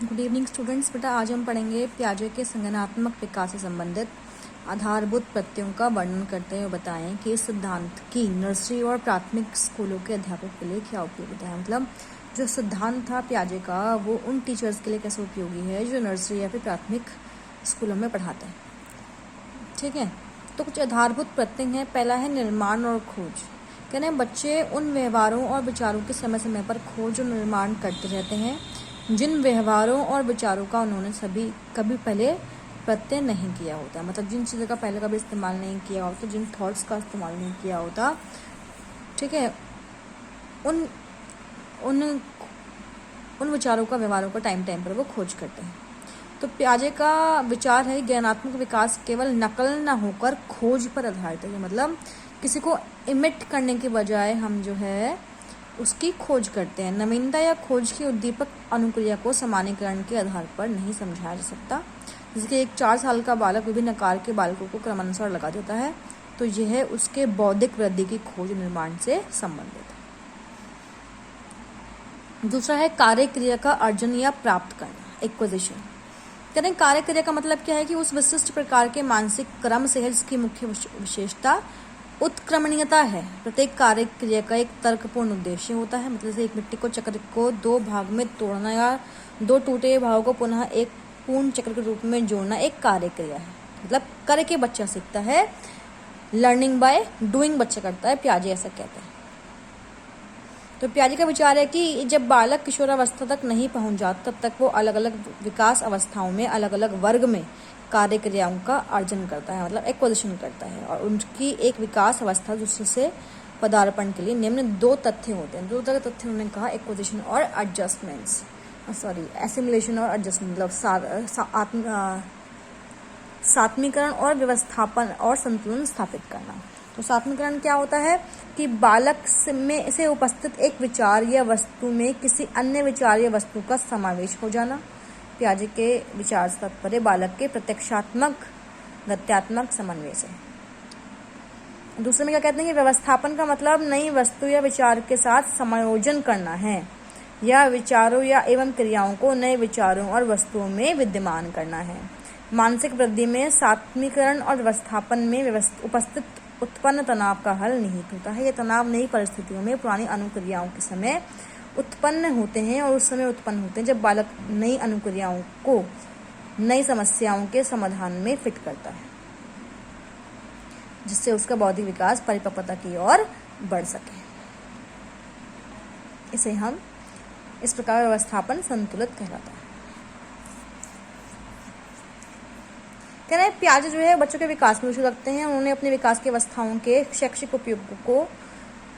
Good evening students. बेटा आज हम पढ़ेंगे पियाजे के संज्ञानात्मक विकास से संबंधित आधारभूत प्रत्ययों का वर्णन करते हुए बताएं कि इस सिद्धांत की नर्सरी और प्राथमिक स्कूलों के अध्यापक के लिए क्या उपयोगिता है। मतलब जो सिद्धांत था पियाजे का वो उन टीचर्स के लिए कैसे उपयोगी है जो नर्सरी या फिर प्राथमिक स्कूलों में पढ़ाते हैं। ठीक है, तो कुछ आधारभूत प्रत्यय हैं। पहला है निर्माण और खोज। कहते हैं बच्चे उन व्यवहारों और विचारों के समय समय पर खोज और निर्माण करते रहते हैं जिन व्यवहारों और विचारों का उन्होंने कभी पहले प्रत्यय नहीं किया होता। मतलब जिन चीज़ों का पहले कभी इस्तेमाल नहीं किया होता, जिन थॉट्स का इस्तेमाल नहीं किया होता, ठीक है, उन उन उन विचारों का व्यवहारों का टाइम पर वो खोज करते हैं। तो पियाजे का विचार है ज्ञानात्मक विकास केवल नकल न होकर खोज पर आधारित है। मतलब किसी को इमिट करने के बजाय हम जो है उसकी खोज करते हैं। नवीनता या खोज की उद्दीपक अनुक्रिया को सामान्यीकरण के आधार पर नहीं समझाया जा सकता। जैसे कि एक 4 साल का बालक विभिन्न आकार के बालकों को क्रमानुसार लगा देता है, तो यह उसके बौद्धिक वृद्धि की खोज निर्माण से संबंधित है। दूसरा है कार्य क्रिया का अर्जन या प्राप्त करना, एक्विजिशन। कहते हैं कार्य क्रिया का मतलब क्या है कि उस विशिष्ट प्रकार के मानसिक क्रम से इसकी मुख्य विशेषता उत्क्रमणीयता है। प्रत्येक कार्य क्रिया का एक तर्कपूर्ण उद्देश्य होता है। मतलब जैसे एक मिट्टी को चक्र को 2 भाग में तोड़ना या 2 टूटे भागों को पुनः एक पूर्ण चक्र के रूप में जोड़ना एक कार्य क्रिया है। मतलब करके बच्चा सीखता है, लर्निंग बाय डूइंग बच्चा करता है, पियाजे ऐसा कहते हैं। तो पियाजे का विचार है कि जब बालक किशोरावस्था तक नहीं पहुंच जाता तब तक वो अलग अलग विकास अवस्थाओं में अलग अलग वर्ग में कार्य क्रियाओं का अर्जन करता है, मतलब एक्विजिशन करता है, और उनकी एक विकास अवस्था दूसरे पदार्पण के लिए निम्न 2 तथ्य होते हैं। 2 तरह के तथ्य उन्होंने कहा, एक्विजिशन और एडजस्टमेंट्स, एसिमिलेशन और एडजस्टमेंट, मतलब सात्मीकरण और व्यवस्थापन और संतुलन स्थापित करना। तो सात्मीकरण क्या होता है कि बालक में से उपस्थित एक विचार या वस्तु में किसी अन्य विचार या वस्तु का समावेश हो जाना। पियाजे के विचार से तात्पर्य बालक के प्रत्यक्षात्मक गत्यात्मक समन्वय से। दूसरे में क्या कहते हैं कि व्यवस्थापन का मतलब नई वस्तु या विचार के साथ समायोजन करना है, या विचारों या एवं क्रियाओं को नए विचारों और वस्तुओं में विद्यमान करना है। मानसिक वृद्धि में सात्मीकरण और व्यवस्थापन में उपस्थित उत्पन्न तनाव का हल निहित होता है। यह तनाव नई परिस्थितियों में पुरानी अनुक्रियाओं के समय उत्पन्न होते हैं और उस समय उत्पन्न होते हैं जब बालक नई अनुक्रियाओं को नई समस्याओं के समाधान में फिट करता है, जिससे उसका बौद्धिक विकास परिपक्वता की ओर बढ़ सके। इसे हम इस प्रकार व्यवस्थापन संतुलित कहलाता है। कह रहे हैं पियाजे जो है बच्चों के विकास में रुचि रखते हैं। उन्होंने अपने विकास की अवस्थाओं के शैक्षिक उपयोगों को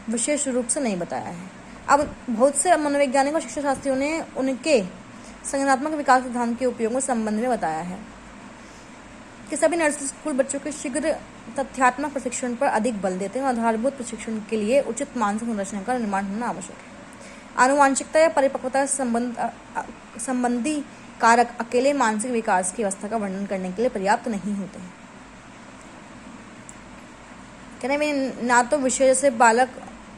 विशेष रूप से नहीं बताया है। अब बहुत से मनोवैज्ञानिक और शिक्षा शास्त्रियों ने उनके संज्ञानात्मक विकास सिद्धांत के उपयोगों संबंध में बताया है कि सभी नर्सरी स्कूल बच्चों के शीघ्र तथ्यात्मक प्रशिक्षण पर अधिक बल देते हैं और आधारभूत प्रशिक्षण के लिए उचित मानसिक संरचना का निर्माण होना आवश्यक है। आनुवांशिकता या परिपक्वता संबंधी कारक अकेले मानसिक विकास की अवस्था का वर्णन करने के लिए पर्याप्त नहीं होते हैं। कहने में ना तो विषय जैसे बालक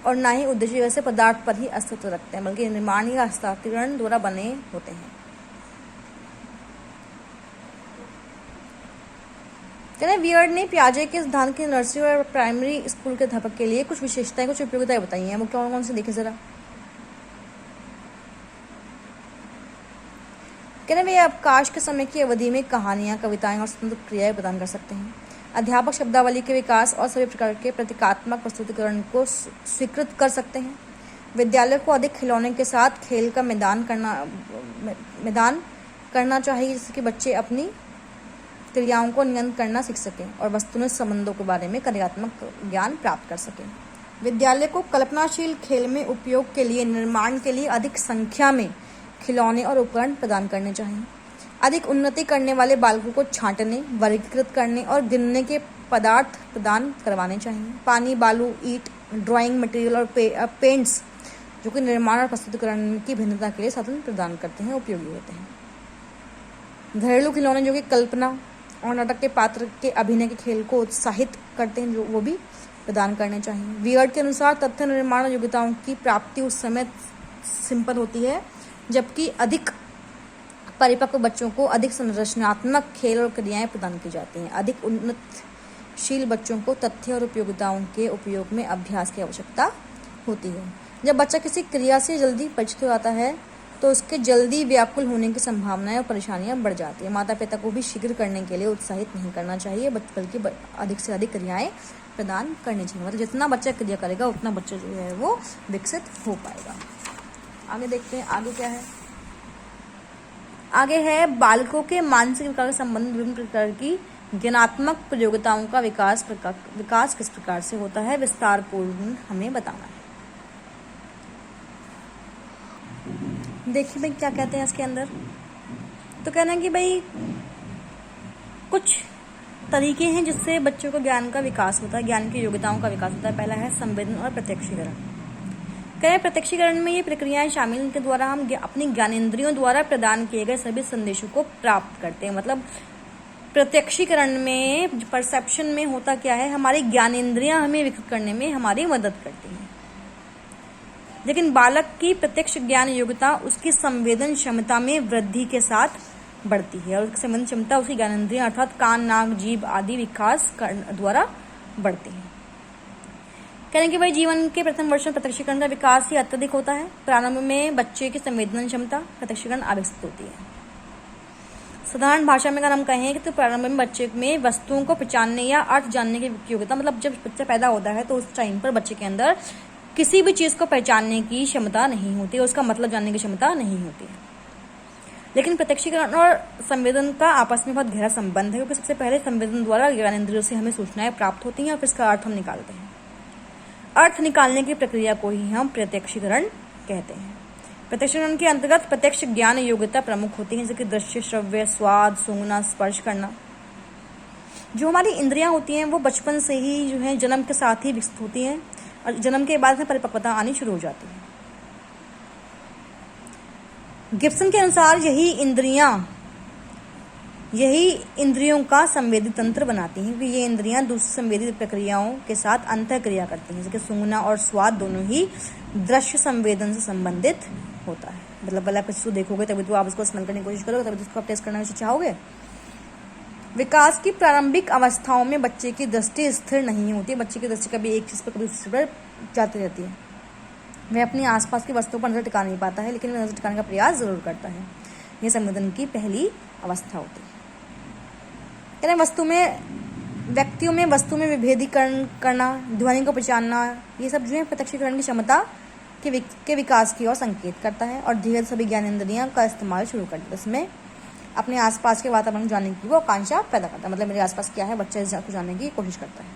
और ना ही उद्देश्य जैसे पदार्थ पर ही अस्तित्व रखते हैं, बल्कि निर्माण या हस्तांतरण द्वारा बने होते हैं। कहने वियर्ड ने पियाजे के सिद्धांत की नर्सरी और प्राइमरी स्कूल के अध्यापक के लिए कुछ विशेषताएं, कुछ उपयोगिताएं बताई हैं। वो कौन कौन से देखें जरा। कहने वे अवकाश के समय की अवधि में कहानियां, कविताएं और स्वतंत्र क्रियाएं प्रदान कर सकते हैं। अध्यापक शब्दावली के विकास और सभी प्रकार के प्रतीकात्मक प्रस्तुतिकरण को स्वीकृत कर सकते हैं। विद्यालय को अधिक खिलौने के साथ खेल का मैदान करना चाहिए, जिससे कि बच्चे अपनी क्रियाओं को नियंत्रित करना सीख सकें और वस्तुनिष्ठ संबंधों के बारे में कार्यात्मक ज्ञान प्राप्त कर सकें। विद्यालय को कल्पनाशील खेल में उपयोग के लिए निर्माण के लिए अधिक संख्या में खिलौने और उपकरण प्रदान करने चाहिए। अधिक उन्नति करने वाले बालकों को छांटने, वर्गीकृत करने और गिनने के पदार्थ प्रदान करवाने चाहिए। पानी, बालू, ईंट, ड्राइंग मटेरियल और पेंट्स जो कि निर्माण और प्रस्तुतिकरण की भिन्नता के लिए साधन प्रदान करते हैं, उपयोगी होते हैं। घरेलू खिलौने जो कि कल्पना और नाटक के पात्र के अभिनय के खेल को उत्साहित करते हैं, जो वो भी प्रदान करने चाहिए। वियर्ड के अनुसार तथ्य निर्माण योग्यताओं की प्राप्ति उस समय सिंपल होती है जबकि अधिक परिपक्व बच्चों को अधिक संरचनात्मक खेल और क्रियाएं प्रदान की जाती हैं। अधिक उन्नतशील बच्चों को तथ्य और उपयोगिताओं के उपयोग में अभ्यास की आवश्यकता होती है। जब बच्चा किसी क्रिया से जल्दी परिचित हो जाता है तो उसके जल्दी व्याकुल होने की संभावनाएं और परेशानियां बढ़ जाती है। माता पिता को भी शीघ्र करने के लिए उत्साहित नहीं करना चाहिए, बल्कि अधिक से अधिक क्रियाएं प्रदान करनी चाहिए। मतलब जितना बच्चा क्रिया करेगा उतना बच्चा जो है वो विकसित हो पाएगा। आगे देखते हैं आगे क्या है। आगे है बालकों के मानसिक विकास के संबंधित विभिन्न प्रकार की ज्ञानात्मक प्रयोगिताओं का विकास किस प्रकार से होता है, विस्तार पूर्ण हमें बताना है। देखिए भाई क्या कहते हैं इसके अंदर। तो कहना है कि भाई कुछ तरीके हैं जिससे बच्चों को ज्ञान का विकास होता है, ज्ञान की योग्यताओं का विकास होता है। पहला है संवेदन और प्रत्यक्षीकरण। कहें प्रत्यक्षीकरण में ये प्रक्रियाएं शामिल इनके द्वारा हम अपनी ज्ञानेंद्रियों द्वारा प्रदान किए गए सभी संदेशों को प्राप्त करते हैं। मतलब प्रत्यक्षीकरण में, परसेप्शन में होता क्या है, हमारी ज्ञानेंद्रियां हमें विकसित करने में हमारी मदद करती हैं। लेकिन बालक की प्रत्यक्ष ज्ञान योग्यता उसकी संवेदन क्षमता में वृद्धि के साथ बढ़ती है और उसकी संवेदन क्षमता उसकी ज्ञानेंद्रियां अर्थात कान, नाक, जीभ आदि विकास द्वारा बढ़ती है। कहने कि भाई जीवन के प्रथम वर्षों में प्रत्यक्षीकरण का विकास ही अत्यधिक होता है। प्रारंभ में बच्चे की संवेदन क्षमता प्रत्यक्षीकरण अविकसित होती है। साधारण भाषा में अगर हम कहें कि तो प्रारंभ में बच्चे में वस्तुओं को पहचानने या अर्थ जानने की योग्यता, मतलब जब बच्चा पैदा होता है तो उस टाइम पर बच्चे के अंदर किसी भी चीज को पहचानने की क्षमता नहीं होती है, उसका मतलब जानने की क्षमता नहीं होती है। लेकिन प्रत्यक्षीकरण और संवेदन का आपस में बहुत गहरा संबंध है, क्योंकि सबसे पहले संवेदन द्वारा ज्ञानेंद्रियों से हमें सूचनाएं प्राप्त होती हैं और फिर इसका अर्थ हम निकालते हैं। अर्थ निकालने की प्रक्रिया को ही हम प्रत्यक्षीकरण कहते हैं। प्रत्यक्षीकरण के अंतर्गत प्रत्यक्ष ज्ञान योग्यता प्रमुख होती है, जैसे कि दृश्य, श्रव्य, स्वाद, सूंघना, स्पर्श करना। जो हमारी इंद्रियां होती हैं वो बचपन से ही जो है जन्म के साथ ही विकसित होती हैं और जन्म के बाद में परिपक्वता आनी शुरू हो जाती है। गिब्सन के अनुसार यही इंद्रियों का संवेदी तंत्र बनाती हैं, क्योंकि ये इंद्रियां दूसरी संवेदी प्रक्रियाओं के साथ अंतर क्रिया करती हैं, जैसे कि सूंघना और स्वाद दोनों ही दृश्य संवेदन से संबंधित होता है। मतलब आप किसी को देखोगे तभी तो आप उसको स्मेल करने की कोशिश करोगे, तभी तो उसको आप टेस्ट करना चाहोगे। विकास की प्रारंभिक अवस्थाओं में बच्चे की दृष्टि स्थिर नहीं होती। बच्चे की दृष्टि कभी एक चीज पर कभी दूसरी पर जाती रहती है। वह अपनी आसपास की वस्तुओं पर नजर टिका नहीं पाता है, लेकिन वह नजर टिकाने का प्रयास जरूर करता है। यह संवेदन की पहली अवस्था होती है। व्यक्तियों में वस्तु में विभेदीकरण करना, ध्वनि को पहचानना, ये सब जो है प्रत्यक्षीकरण की क्षमता के विकास की ओर संकेत करता है और धीरे सभी ज्ञानेंद्रियां का इस्तेमाल शुरू कर देता है। इसमें अपने आसपास के वातावरण को जानने की वो आकांक्षा पैदा करता है। मतलब मेरे आसपास क्या है, बच्चा इस को जानने की कोशिश करता है।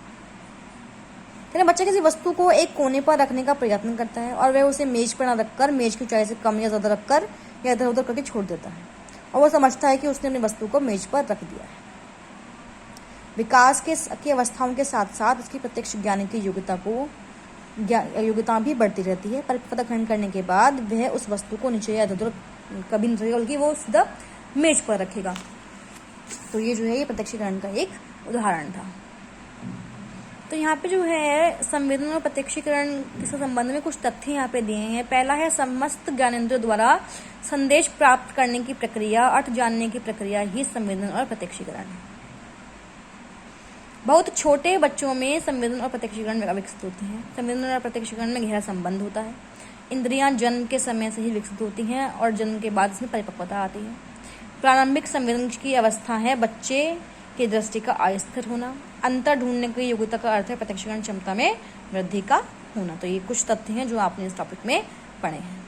बच्चा किसी वस्तु को एक कोने पर रखने का प्रयत्न करता है और वह उसे मेज पर न रखकर मेज की ऊंचाई से कम या ज्यादा रखकर या इधर उधर करके छोड़ देता है और वो समझता है कि उसने अपनी वस्तु को मेज पर रख दिया है। विकास की अवस्थाओं के साथ साथ उसकी प्रत्यक्ष ज्ञान की योग्यता भी बढ़ती रहती है। परिपक्वता ग्रहण करने के बाद वह उस वस्तु को नीचे या इधर कभी नहीं रखेगा, बल्कि वो सीधा मेज पर रखेगा। तो ये जो है ये प्रत्यक्षीकरण का एक उदाहरण था। तो यहाँ पे जो है संवेदन और प्रत्यक्षीकरण के संबंध में कुछ तथ्य यहाँ पे दिए हैं। पहला है समस्त ज्ञानेंद्रियों द्वारा संदेश प्राप्त करने की प्रक्रिया, अर्थ जानने की प्रक्रिया ही संवेदन और प्रत्यक्षीकरण है। बहुत छोटे बच्चों में संवेदन और प्रत्यक्षीकरण विकसित होते हैं। संवेदन और प्रत्यक्षीकरण में गहरा संबंध होता है। इंद्रियां जन्म के समय से ही विकसित होती हैं और जन्म के बाद इसमें परिपक्वता आती है। प्रारंभिक संवेदन की अवस्था है बच्चे की दृष्टि का अस्थिर होना। अंतर ढूंढने की योग्यता का अर्थ है प्रत्यक्षीकरण क्षमता में वृद्धि का होना। तो ये कुछ तथ्य हैं जो आपने इस टॉपिक में पढ़े हैं।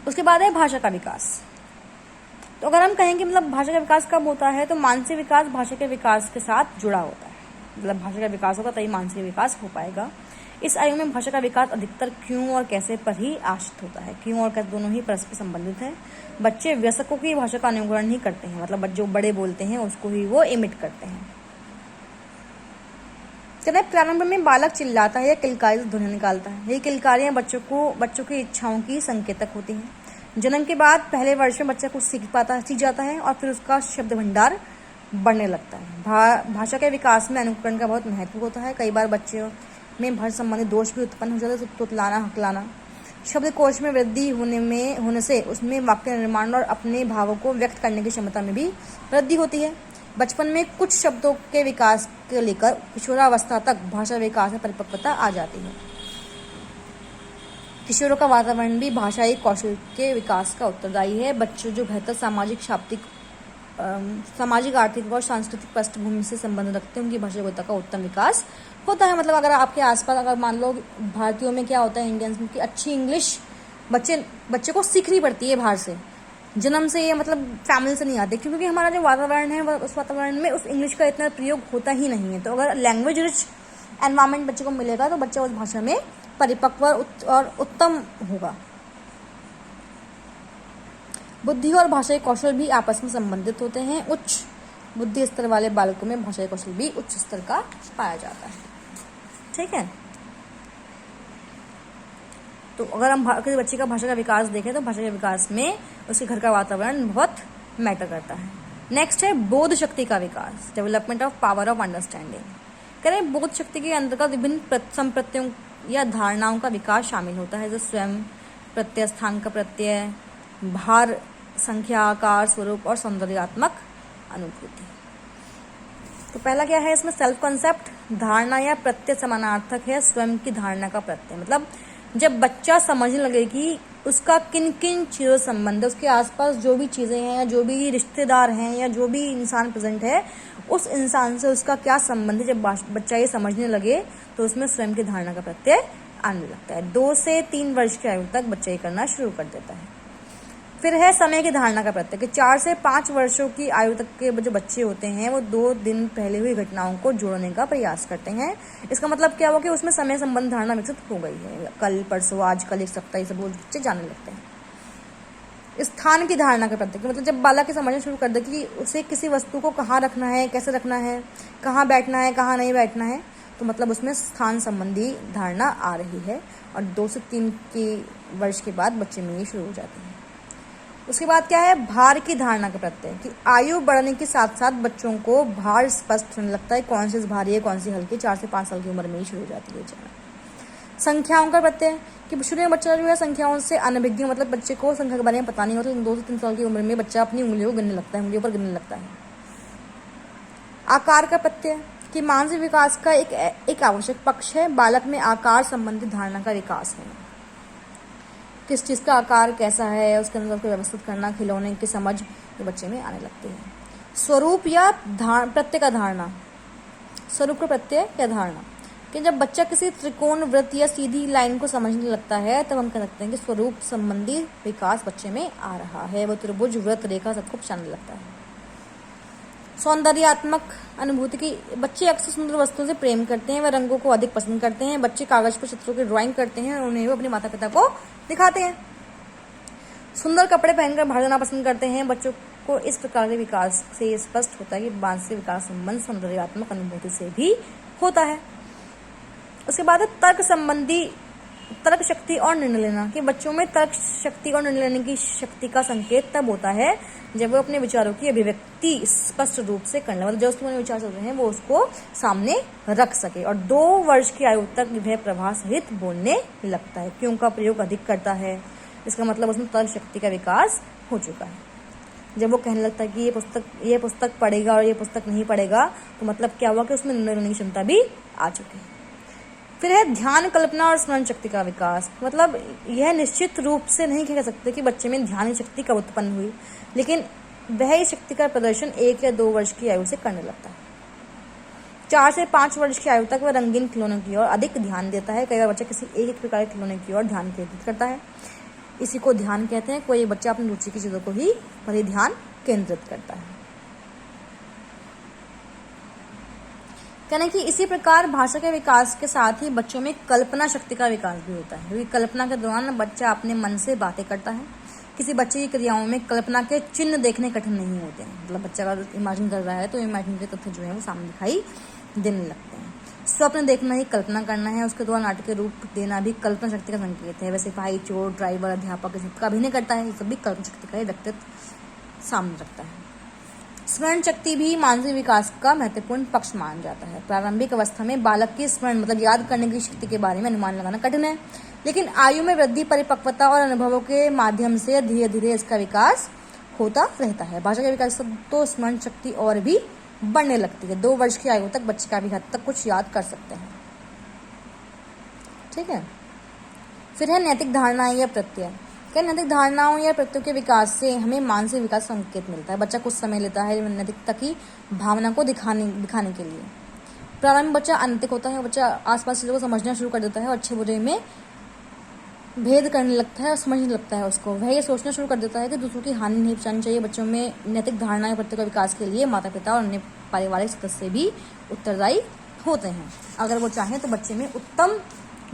उसके बाद है भाषा का विकास। तो अगर हम कहें कि मतलब भाषा का विकास कब होता है, तो मानसिक विकास भाषा के विकास के साथ जुड़ा होता है। मतलब भाषा का विकास होगा तभी मानसिक विकास हो पाएगा। इस आयु में भाषा का विकास अधिकतर क्यों और कैसे पर ही आश्रित होता है। क्यों और कैसे दोनों ही परस्पर संबंधित हैं। बच्चे वयस्कों की भाषा का अनुकरण ही करते हैं, मतलब जो बड़े बोलते हैं उसको ही वो इमिट करते हैं। जब प्रारंभ में बालक चिल्लाता है या किलकारी से ध्वनि निकालता है। ये किलकारियां बच्चों की इच्छाओं की संकेतक होती हैं। जन्म के बाद पहले वर्ष में बच्चा कुछ सीख जाता है और फिर उसका शब्द भंडार बढ़ने लगता है। भाषा के विकास में अनुकरण का बहुत महत्व होता है। कई बार बच्चों में भाषा संबंधी दोष भी उत्पन्न हो जाता है, तुतलाना, हकलाना। शब्दकोश में वृद्धि होने से उसमें वाक्य निर्माण और अपने भावों को व्यक्त करने की क्षमता में भी वृद्धि होती है। बचपन में कुछ शब्दों के विकास के लेकर किशोरावस्था तक भाषा विकास में परिपक्वता आ जाती है। किशोरों का वातावरण भी भाषाई कौशल के विकास का उत्तरदायी है। बच्चों जो बेहतर सामाजिक, आर्थिक और सांस्कृतिक पृष्ठभूमि से संबंध रखते हैं, उनकी भाषागतता का उत्तम विकास होता है। मतलब अगर आपके आसपास, अगर मान लो भारतीयों में क्या होता है, इंडियंस में, कि अच्छी इंग्लिश बच्चे को सीखनी पड़ती है बाहर से, जन्म से, ये मतलब फैमिली से नहीं आते, क्योंकि हमारा जो वातावरण है उस वातावरण में उस इंग्लिश का इतना प्रयोग होता ही नहीं है। तो अगर लैंग्वेज रिच एनवायरमेंट बच्चे को मिलेगा तो बच्चा उस भाषा में परिपक्व और उत्तम होगा। बुद्धि और भाषाई कौशल भी आपस में संबंधित होते हैं। उच्च बुद्धि स्तर वाले बालकों में भाषाई कौशल भी उच्च स्तर का पाया जाता है। ठीक है, तो अगर हम किसी बच्चे का भाषा का विकास देखें तो भाषा के विकास में उसके घर का वातावरण बहुत मैटर करता है। नेक्स्ट है बोध शक्ति का विकास, development of power of understanding. करें बोध शक्ति के अंतर्गत विभिन्न संप्रत्ययों या धारणाओं का विकास शामिल होता है, जैसे स्वयं प्रत्यय, स्थान का प्रत्यय, भार, संख्या, आकार, स्वरूप और सौंदर्यात्मक अनुभूति। तो पहला क्या है इसमें, सेल्फ कॉन्सेप्ट। धारणा या प्रत्यय समानार्थक है स्वयं की धारणा का प्रत्यय। मतलब जब बच्चा समझने लगे कि उसका किन किन चीज़ों से संबंध है, उसके आसपास जो भी चीज़ें हैं या जो भी रिश्तेदार हैं या जो भी इंसान प्रेजेंट है, उस इंसान से उसका क्या संबंध है, जब बच्चा ये समझने लगे तो उसमें स्वयं की धारणा का प्रत्यय आने लगता है। 2 से 3 वर्ष की आयु तक बच्चा ये करना शुरू कर देता है। फिर है समय की धारणा का प्रत्यय, कि 4 से 5 वर्षों की आयु तक के जो बच्चे होते हैं वो 2 दिन पहले हुई घटनाओं को जोड़ने का प्रयास करते हैं। इसका मतलब क्या हुआ कि उसमें समय संबंध धारणा विकसित हो गई है। कल, परसों, आज, कल, एक सप्ताह, ये सब बच्चे जानने लगते हैं। स्थान की धारणा का प्रत्यय, मतलब जब बालक के समझना शुरू कर दे कि उसे किसी वस्तु को कहाँ रखना है, कैसे रखना है, कहाँ बैठना है, कहाँ नहीं बैठना है, तो मतलब उसमें स्थान संबंधी धारणा आ रही है। और 2 से 3 के वर्ष के बाद बच्चे में ये शुरू हो जाती है। उसके बाद क्या है, भार की धारणा का प्रत्यय, कि आयु बढ़ने के साथ साथ बच्चों को भार स्पष्ट होने लगता है, कौन सी भारी है, कौन सी हल्की। 4 से 5 साल की उम्र में ही शुरू हो जाती है। संख्याओं का प्रत्यय, कि शुरू में बच्चा जो है संख्याओं से अनभिज्ञ, मतलब बच्चे को संख्या के बारे में पता नहीं होता। 2 से 3 साल की उम्र में बच्चा अपनी उंगलियों को गिनने लगता है, उंगलियों पर गिनने लगता है। आकार का प्रत्यय, कि मानसिक विकास का एक आवश्यक पक्ष है। बालक में आकार संबंधी धारणा का विकास है, किस चीज़ का आकार कैसा है, उसके अंदर उसको व्यवस्थित करना, खिलौने की समझ जो बच्चे में आने लगती है। स्वरूप या प्रत्यय का धारणा, स्वरूप का प्रत्यय या धारणा, कि जब बच्चा किसी त्रिकोण, वृत्त या सीधी लाइन को समझने लगता है तब हम कह सकते हैं कि स्वरूप संबंधी विकास बच्चे में आ रहा है। वो त्रिभुज, वृत्त, रेखा सबको पहचानने लगता है। सौंदर्यात्मक अनुभूति, की बच्चे अक्सर सुंदर वस्तुओं से प्रेम करते हैं, वे रंगों को अधिक पसंद करते हैं। बच्चे कागज पर चित्रों की ड्राइंग करते हैं और उन्हें वो अपने माता पिता को दिखाते हैं। सुंदर कपड़े पहनकर बाहर जाना पसंद करते हैं। बच्चों को इस प्रकार के विकास से स्पष्ट होता है कि मानसिक विकास संबंध सौंदर्यात्मक अनुभूति से भी होता है। उसके बाद तर्क संबंधी, तर्क शक्ति और निर्णय लेना, कि बच्चों में तर्क शक्ति और निर्णय लेने की शक्ति का संकेत तब होता है जब वो अपने विचारों की अभिव्यक्ति स्पष्ट रूप से करने, मतलब जो उसके विचार चल रहे हैं वो उसको सामने रख सके। और 2 वर्ष की आयु तक वह प्रभाव सहित बोलने लगता है, क्यों का प्रयोग अधिक करता है। इसका मतलब उसमें तर्क शक्ति का विकास हो चुका है। जब वो कहने लगता है कि ये पुस्तक पढ़ेगा और ये पुस्तक नहीं पढ़ेगा, तो मतलब क्या हुआ कि उसमें निर्णय लेने की क्षमता भी आ चुकी है। फिर है ध्यान, कल्पना और स्मरण शक्ति का विकास, मतलब यह निश्चित रूप से नहीं कह सकते कि बच्चे में ध्यान शक्ति कब उत्पन्न हुई, लेकिन वह इस शक्ति का प्रदर्शन 1 या 2 वर्ष की आयु से करने लगता है। 4 से 5 वर्ष की आयु तक वह रंगीन खिलौनों की ओर अधिक ध्यान देता है। कई बार बच्चा किसी एक प्रकार के खिलौने की ओर ध्यान केंद्रित करता है, इसी को ध्यान कहते हैं। कोई बच्चा अपनी रुचि की चीज़ों को ही पर ही ध्यान केंद्रित करता है। कहने कि इसी प्रकार भाषा के विकास के साथ ही बच्चों में कल्पना शक्ति का विकास भी होता है, क्योंकि कल्पना के दौरान बच्चा अपने मन से बातें करता है। किसी बच्चे की क्रियाओं में कल्पना के चिन्ह देखने कठिन नहीं होते हैं, मतलब बच्चा अगर इमेजिन कर रहा है तो इमेजिन के तथ्य जो है वो सामने दिखाई देने लगते हैं। स्वप्न देखना ही कल्पना करना है, उसके द्वारा नाटकीय रूप देना भी कल्पना शक्ति का संकेत है। वैसे सिपाही, चोर, ड्राइवर, अध्यापक सबका अभिनय करता है, ये सब भी कल्पना शक्ति का व्यक्तित्व सामने रखता है। स्मरण शक्ति भी मानसिक विकास का महत्वपूर्ण पक्ष माना जाता है। प्रारंभिक अवस्था में बालक की स्मरण मतलब याद करने की शक्ति के बारे में अनुमान लगाना कठिन है, लेकिन आयु में वृद्धि, परिपक्वता और अनुभवों के माध्यम से धीरे धीरे इसका विकास होता रहता है। भाषा के विकास से तो स्मरण शक्ति और भी बढ़ने लगती है। 2 वर्ष की आयु तक बच्चे काफी हद तक कुछ याद कर सकते हैं। ठीक है, फिर है नैतिक धारणाएं या प्रत्यय। क्या नैतिक धारणाओं या प्रत्ययों के विकास से हमें मानसिक विकास संकेत मिलता है। बच्चा कुछ समय लेता है नैतिकता की भावना को दिखाने के लिए। प्रारंभ में बच्चा अनैतिक होता है, बच्चा आसपास चीज़ों को समझना शुरू कर देता है और अच्छे बुरे में भेद करने लगता है और समझने लगता है उसको। वह ये सोचना शुरू कर देता है कि दूसरों की हानि नहीं पहुंचानी चाहिए। बच्चों में नैतिक धारणा या प्रत्यय का विकास के लिए माता पिता और अन्य पारिवारिक सदस्य भी उत्तरदायी होते हैं। अगर वो चाहें तो बच्चे में उत्तम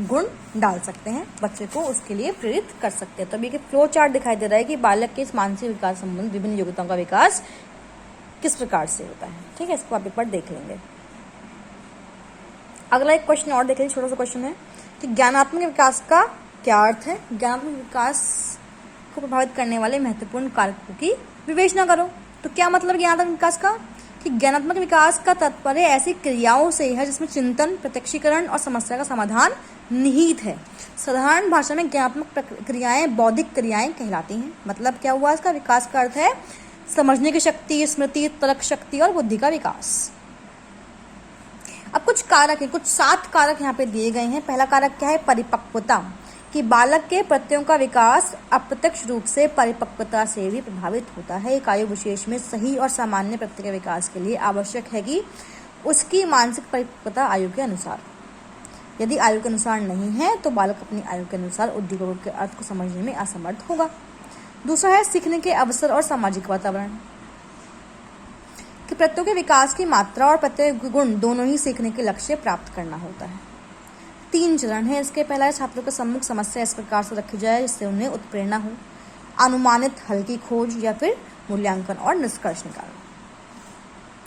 गुण डाल सकते हैं, बच्चे को उसके लिए प्रेरित कर सकते हैं। तो अभी फ्लो चार्ट दिखाई दे रहा है कि बालक के इस मानसिक विकास संबंध विभिन्न योग्यताओं का विकास किस प्रकार से होता है। ठीक है, इसको आप एक बार देख लेंगे। अगला एक क्वेश्चन और देख लीजिए, छोटा सा क्वेश्चन है कि ज्ञानात्मक विकास का क्या अर्थ है। ज्ञानात्मक विकास को प्रभावित करने वाले महत्वपूर्ण कारकों की विवेचना करो। तो क्या मतलब ज्ञानात्मक विकास का कि ज्ञानात्मक विकास का तात्पर्य ऐसी क्रियाओं से है जिसमें चिंतन, प्रत्यक्षीकरण और समस्या का समाधान निहित है। साधारण भाषा में ज्ञानात्मक क्रियाएं बौद्धिक क्रियाएं कहलाती हैं। मतलब क्या हुआ, इसका विकास का अर्थ है समझने की शक्ति, स्मृति, तर्क शक्ति और बुद्धि का विकास। अब कुछ कारक है, कुछ 7 कारक यहाँ पे दिए गए हैं। पहला कारक क्या है, परिपक्वता, कि बालक के प्रत्ययों का विकास अप्रत्यक्ष रूप से परिपक्वता से भी प्रभावित होता है। एक आयु विशेष में सही और सामान्य प्रत्यय के विकास के लिए आवश्यक है कि उसकी मानसिक परिपक्वता आयु के अनुसार। यदि आयु के अनुसार नहीं है तो बालक अपनी आयु के अनुसार उद्दीपकों के अर्थ को समझने में असमर्थ होगा। दूसरा है सीखने के अवसर और सामाजिक वातावरण, कि प्रत्ययों के विकास की मात्रा और प्रत्यय गुण दोनों ही सीखने के लक्ष्य प्राप्त करना होता है। 3 चरण है इसके। पहला है छात्रों के सम्मुख समस्या इस प्रकार से रखी जाए जिससे उन्हें उत्प्रेरणा हो, अनुमानित हल की खोज या फिर मूल्यांकन और निष्कर्ष निकालना।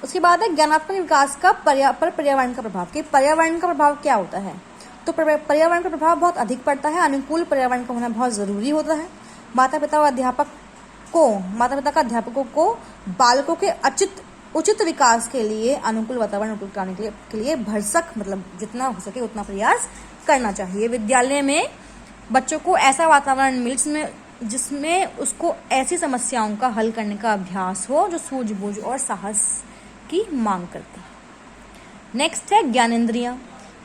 उसके बाद है ज्ञानात्मक विकास का पर्यावरण का प्रभाव, कि पर्यावरण का प्रभाव क्या होता है। तो पर्यावरण का प्रभाव बहुत अधिक पड़ता है। अनुकूल पर्यावरण का होना बहुत जरूरी होता है। माता पिता का अध्यापकों को बालकों के उचित विकास के लिए अनुकूल वातावरण उपलब्ध कराने के लिए भरसक मतलब जितना हो सके उतना प्रयास करना चाहिए। विद्यालय में बच्चों को ऐसा वातावरण मिले जिसमें उसको ऐसी समस्याओं का हल करने का अभ्यास हो जो सूझबूझ और साहस की मांग करती है। नेक्स्ट है ज्ञानेंद्रियां,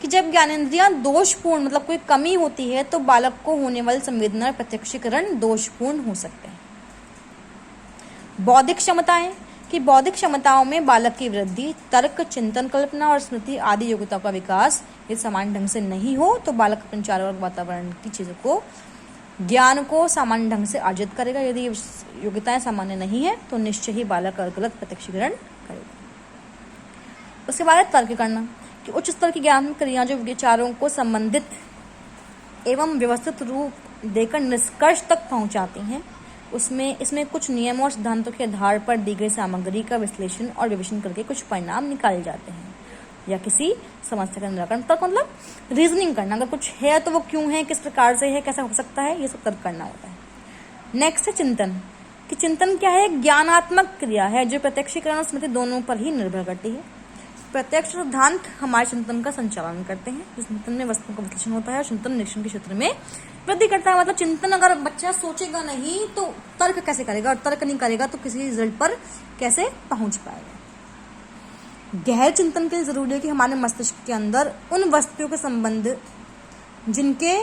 कि जब ज्ञानेंद्रियां दोषपूर्ण मतलब कोई कमी होती है तो बालक को होने वाले संवेदना प्रत्यक्षीकरण दोषपूर्ण हो सकते हैं। बौद्धिक क्षमताएं, कि बौद्धिक क्षमताओं में बालक की वृद्धि, तर्क, चिंतन, कल्पना और स्मृति आदि योग्यताओं का विकास यदि समान ढंग से नहीं हो तो बालक अपने चारों ओर वातावरण की चीजों को ज्ञान को सामान्य ढंग से अर्जित करेगा। यदि योग्यताएं सामान्य नहीं है तो निश्चय ही बालक गलत प्रत्यक्षीकरण करेगा। उसके बाद तर्क करना, कि उच्च स्तर की ज्ञान क्रिया जो विचारों को संबंधित एवं व्यवस्थित रूप देकर निष्कर्ष तक पहुंचाती हैं, इसमें कुछ नियमों और सिद्धांतों के आधार पर दी गई सामग्री का विश्लेषण और विवेचन करके कुछ परिणाम निकाले जाते हैं, या किसी समस्या का निराकरण। तर्क मतलब रीजनिंग करना, अगर कुछ है तो वो क्यों है, किस प्रकार से है, कैसा हो सकता है, ये सब तर्क करना होता है। नेक्स्ट है चिंतन, कि चिंतन क्या है, ज्ञानात्मक क्रिया है जो प्रत्यक्षीकरण और स्मृति दोनों पर ही निर्भर करती है। प्रत्यक्ष सिद्धांत हमारे चिंतन का संचालन करते हैं। इस चिंतन में वस्तुओं का विश्लेषण होता है और चिंतन निरीक्षण के क्षेत्र में वृद्धि करता है। मतलब चिंतन अगर बच्चा सोचेगा नहीं तो तर्क कैसे करेगा, और तर्क नहीं करेगा तो किसी रिजल्ट पर कैसे पहुंच पाएगा। गहर चिंतन के लिए जरूरी है कि हमारे मस्तिष्क के अंदर उन वस्तुओं के संबंध जिनके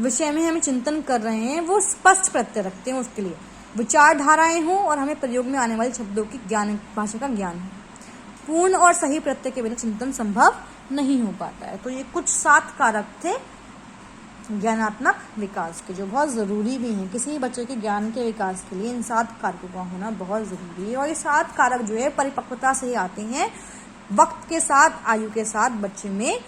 विषय में हमें चिंतन कर रहे हैं वो स्पष्ट प्रत्यय रखते हैं, उसके लिए विचारधाराएं हों और हमें प्रयोग में आने वाले शब्दों की भाषा का ज्ञान हो। पूर्ण और सही प्रत्यय के बिना चिंतन संभव नहीं हो पाता है। तो ये कुछ 7 कारक थे ज्ञानात्मक विकास के जो बहुत ज़रूरी भी हैं। किसी बच्चे के ज्ञान के विकास के लिए इन 7 कारकों का होना बहुत ज़रूरी है। और ये 7 कारक जो है परिपक्वता से ही आते हैं, वक्त के साथ, आयु के साथ बच्चे में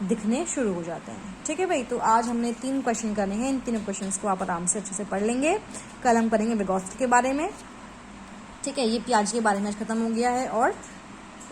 दिखने शुरू हो जाते हैं। ठीक है भाई, तो आज हमने 3 क्वेश्चन करने हैं। इन 3 क्वेश्चन को आप आराम से अच्छे से पढ़ लेंगे। कल हम करेंगे विगोत्सकी के बारे में। ठीक है, ये पियाजे के बारे में आज खत्म हो गया है। और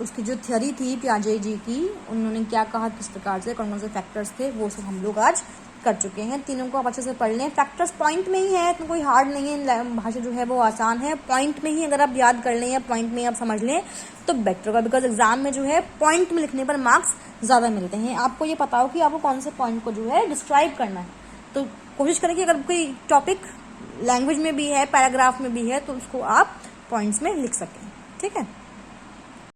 उसकी जो थ्योरी थी पियाजे जी की, उन्होंने क्या कहा, किस प्रकार से, कौन कौन से फैक्टर्स थे, वो सब हम लोग आज कर चुके हैं, तीनों को आप अच्छे से पढ़ लें। फैक्टर्स पॉइंट में ही है, तो कोई हार्ड नहीं है, भाषा जो है वो आसान है। पॉइंट में ही अगर आप याद कर लें या पॉइंट में आप समझ लें तो बेटर होगा, बिकॉज एग्जाम में जो है पॉइंट में लिखने पर मार्क्स ज़्यादा मिलते हैं। आपको ये पता हो कि आपको कौन से पॉइंट को जो है डिस्क्राइब करना है, तो कोशिश करें कि अगर कोई टॉपिक लैंग्वेज में भी है, पैराग्राफ में भी है, तो उसको आप पॉइंट्स में लिख सकें। ठीक है।